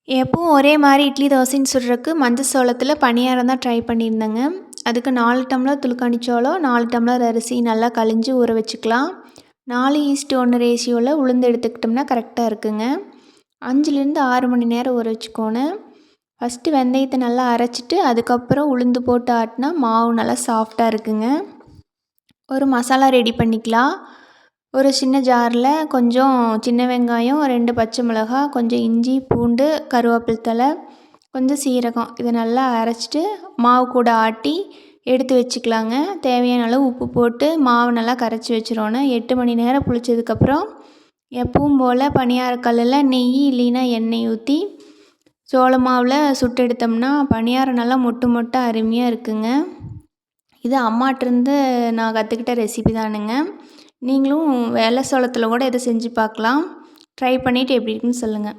எப்பவும் ஒரே மாரி இட்லி, தோசைன்னு சுடுறக்கு மஞ்ச சோளத்துல பணியாரம் தான் ட்ரை பண்ணியிருந்தேங்க. அதுக்கு 4 டம்ளர் துலுக்காணி சோளம், 4 டம்ளர் அரிசி நல்லா கழிஞ்சு ஊற வச்சுக்கலாம். 4:1 ரேஷியோல உளுந்து எடுத்துக்கிட்டோம்னா கரெக்டாக இருக்குங்க. 5லேருந்து 6 மணி நேரம் ஊற வச்சுக்கோணும். ஃபஸ்ட்டு வெந்தயத்தை நல்லா அரைச்சிட்டு, அதுக்கப்புறம் உளுந்து போட்டு ஆட்டினா மாவு நல்லா சாஃப்டாக இருக்குங்க. ஒரு மசாலா ரெடி பண்ணிக்கலாம். ஒரு சின்ன ஜாரில் கொஞ்சம் சின்ன வெங்காயம், 2 பச்சை மிளகாய், கொஞ்சம் இஞ்சி, பூண்டு, கருவேப்பிலை தழை, கொஞ்சம் சீரகம் இதை நல்லா அரைச்சிட்டு மாவு கூட ஆட்டி எடுத்து வச்சுக்கலாங்க. தேவையான அளவு உப்பு போட்டு மாவு நல்லா கரைச்சி வச்சிடணும். 8 மணி நேரம் புளிச்சதுக்கப்புறம் எப்பவும் போல் பணியாரக்கல்லில் நெய் இல்லைன்னா எண்ணெய் ஊற்றி சோள மாவில் சுட்டு எடுத்தோம்னா பணியாரம் நல்லா மொட்டு மொட்டாக அருமையாக இருக்குங்க. இது அம்மாட்டிருந்து நான் கற்றுக்கிட்ட ரெசிபி தானுங்க. நீங்களும் வெள்ளை சோளத்தில் கூட இதை செஞ்சு பார்க்கலாம். ட்ரை பண்ணிவிட்டு எப்படி இருக்குன்னு சொல்லுங்கள்.